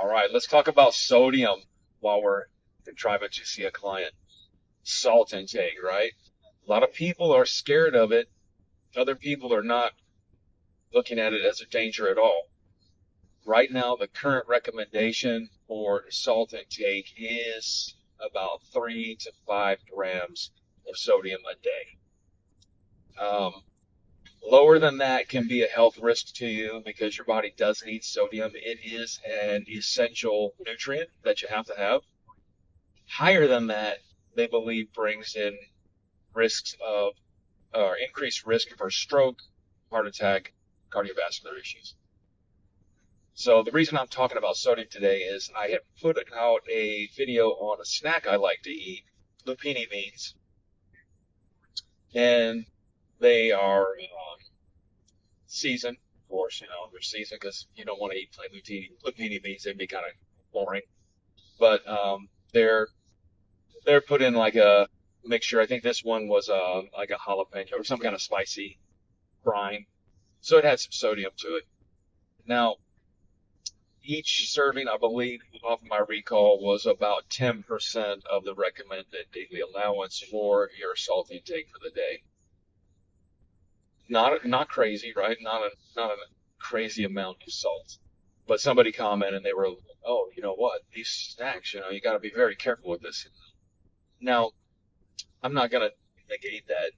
All right, let's talk about sodium while we're driving to see a client. Salt intake, right? A lot of people are scared of it. Other people are not looking at it as a danger at all. Right now, the current recommendation for salt intake is about 3 to 5 grams of sodium a day. Um, Lower than that can be a health risk to you because your body does need sodium. It is an essential nutrient that you have to have. Higher than that, they believe brings in risks of or increased risk for stroke, heart attack, cardiovascular issues. So the reason I'm talking about sodium today is I have put out a video on a snack I like to eat, lupini beans, and they are seasoned. Of course, they're seasoned because you don't want to eat plain lupini beans; they'd be kind of boring. But they're put in like a mixture. I think this one was like a jalapeno or some kind of spicy brine, so it had some sodium to it. Now, each serving, I believe, off my recall, was about 10% of the recommended daily allowance for your salt intake for the day. Not crazy, right? Not a crazy amount of salt. But somebody commented and they were, oh, you know what? These snacks, you got to be very careful with this. Now, I'm not going to negate that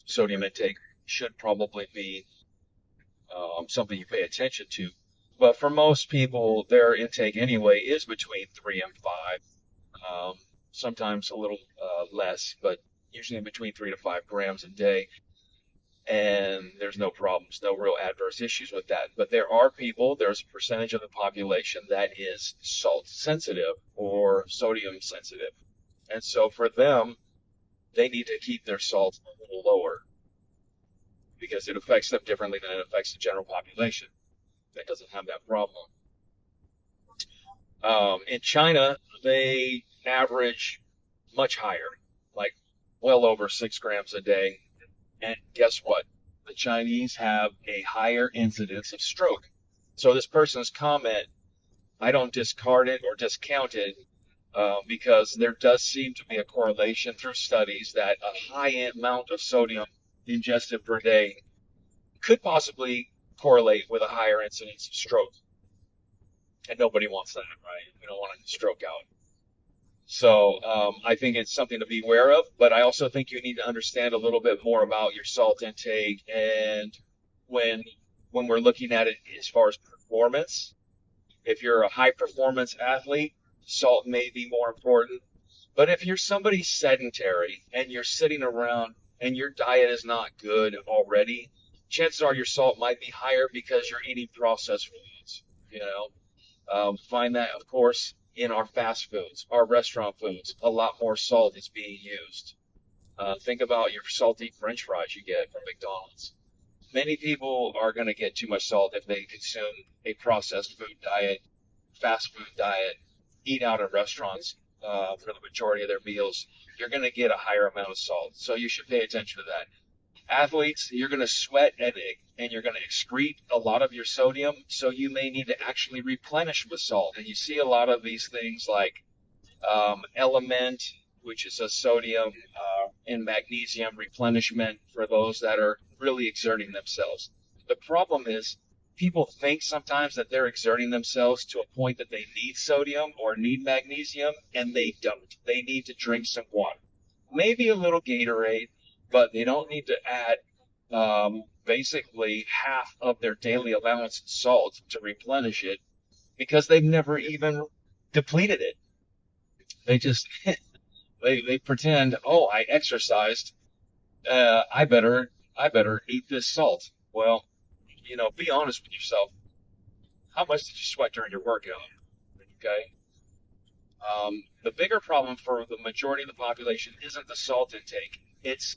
sodium intake should probably be something you pay attention to. But for most people, their intake anyway is between 3 and 5. Sometimes a little less, but usually between 3 to 5 grams a day. And there's no problems, no real adverse issues with that. But there's a percentage of the population that is salt sensitive or sodium sensitive. And so for them, they need to keep their salt a little lower because it affects them differently than it affects the general population that doesn't have that problem. In China, they average much higher, like well over 6 grams a day. And guess what? The Chinese have a higher incidence of stroke. So this person's comment, I don't discard it or discount it because there does seem to be a correlation through studies that a high amount of sodium ingested per day could possibly correlate with a higher incidence of stroke. And nobody wants that, right? We don't want to stroke out. So I think it's something to be aware of, but I also think you need to understand a little bit more about your salt intake. And when we're looking at it as far as performance, if you're a high performance athlete, salt may be more important. But if you're somebody sedentary and you're sitting around and your diet is not good already, chances are your salt might be higher because you're eating processed foods. Find that, of course, in our fast foods, our restaurant foods, a lot more salt is being used. Think about your salty French fries you get from McDonald's. Many people are going to get too much salt if they consume a processed food diet, fast food diet, eat out at restaurants for the majority of their meals. You're going to get a higher amount of salt. So you should pay attention to that. Athletes, you're going to sweat and you're going to excrete a lot of your sodium, so you may need to actually replenish with salt. And you see a lot of these things like Element, which is a sodium and magnesium replenishment for those that are really exerting themselves. The problem is people think sometimes that they're exerting themselves to a point that they need sodium or need magnesium, and they don't. They need to drink some water, maybe a little Gatorade, but they don't need to add basically half of their daily allowance of salt to replenish it because they've never even depleted it. They just they pretend, oh, I exercised, I better eat this salt. Well, be honest with yourself. How much did you sweat during your workout? Okay. The bigger problem for the majority of the population isn't the salt intake. It's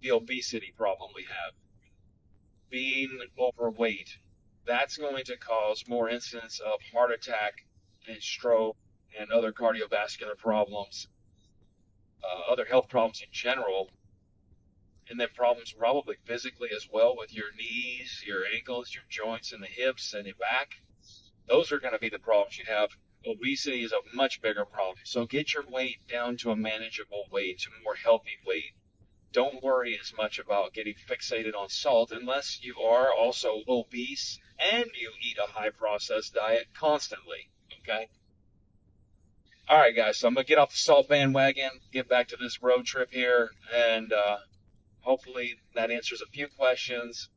the obesity problem we have. Being overweight. That's going to cause more incidence of heart attack and stroke and other cardiovascular problems, other health problems in general, and then problems probably physically as well with your knees, your ankles, your joints, and the hips and your back. Those are going to be the problems you have. Obesity is a much bigger problem. So get your weight down to a manageable weight, to a more healthy weight. Don't worry as much about getting fixated on salt unless you are also obese and you eat a high processed diet constantly. Okay? All right, guys. So I'm going to get off the salt bandwagon, get back to this road trip here, and hopefully that answers a few questions.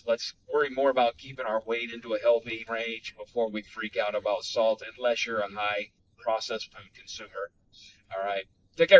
Let's worry more about keeping our weight into a healthy range before we freak out about salt, unless you're a high processed food consumer. All right. Take care.